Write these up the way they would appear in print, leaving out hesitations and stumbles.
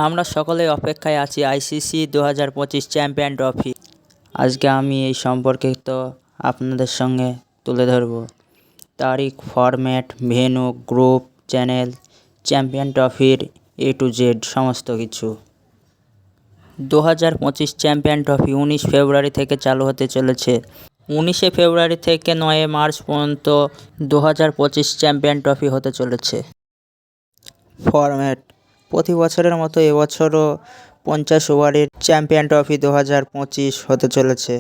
আমরা সকলেই অপেক্ষায় আছি আইসিসি 2025 চ্যাম্পিয়ন ট্রফি। আজকে আমি এই সম্পর্কিত আপনাদের সঙ্গে তুলে ধরব তারিখ, format, venue, group, channel, champion ট্রফির A to Z সমস্ত কিছু। 2025 চ্যাম্পিয়ন ট্রফি 19 ফেব্রুয়ারি থেকে চালু হতে চলেছে। 19শে ফেব্রুয়ারি থেকে 9 মার্চ পর্যন্ত 2025 চ্যাম্পিয়ন ট্রফি হতে চলেছে। ফরম্যাট: প্রতি বছরের মতো এবছরও 50 ওভারের চ্যাম্পিয়ন ট্রফি 2025 হতে চলেছে।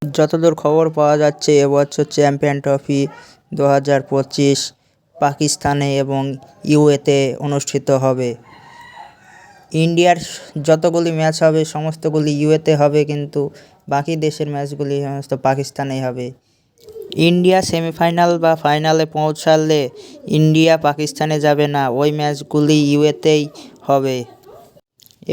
যতদূর খবর পাওয়া যাচ্ছে, এবছর চ্যাম্পিয়ন ট্রফি 2025 পাকিস্তানে এবং ইউএতে অনুষ্ঠিত হবে। ইন্ডিয়ার যতগুলি ম্যাচ হবে সমস্তগুলি ইউএতে হবে, কিন্তু বাকি দেশের ম্যাচগুলি সমস্ত পাকিস্তানেই হবে। ইন্ডিয়া সেমিফাইনাল বা ফাইনালে পৌঁছালে ইন্ডিয়া পাকিস্তানে যাবে না, ওই ম্যাচগুলি ইউএতেই হবে।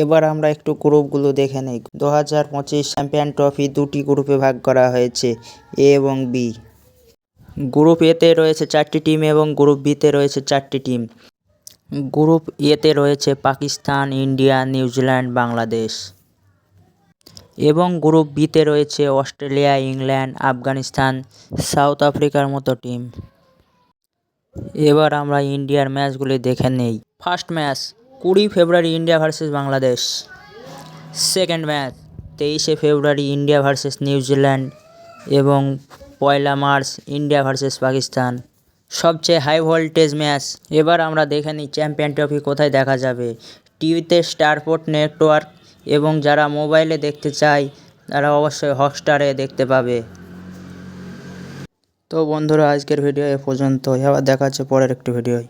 এবার আমরা একটু গ্রুপগুলো দেখে নিই। 2025 চ্যাম্পিয়ন ট্রফি দুটি গ্রুপে ভাগ করা হয়েছে, এ এবং বি। গ্রুপ এতে রয়েছে 4টি টিম এবং গ্রুপ বিতে রয়েছে 4টি টিম। গ্রুপ এতে রয়েছে পাকিস্তান, ইন্ডিয়া, নিউজিল্যান্ড, বাংলাদেশ এবং গ্রুপ বিতে রয়েছে অস্ট্রেলিয়া, ইংল্যান্ড, আফগানিস্তান, সাউথ আফ্রিকার মতো টিম। এবার আমরা ইন্ডিয়ার ম্যাচগুলি দেখে নেই। First match 20 February India versus Bangladesh. Second match 23শে ফেব্রুয়ারি ইন্ডিয়া ভার্সেস নিউজিল্যান্ড এবং 1 মার্চ ইন্ডিয়া ভার্সেস পাকিস্তান। সবচেয়ে হাই ভোল্টেজ ম্যাচ। এবার আমরা দেখে নিই চ্যাম্পিয়ন ট্রফি কোথায় দেখা যাবে। টিভিতে স্টার স্পোর্টস নেটওয়ার্ক এবং যারা মোবাইলে দেখতে চায় তারা অবশ্যই হটস্টারে দেখতে পাবে। তো বন্ধুরা, আজকের ভিডিও এ পর্যন্ত। আবার দেখা হচ্ছে পরের একটি ভিডিওয়।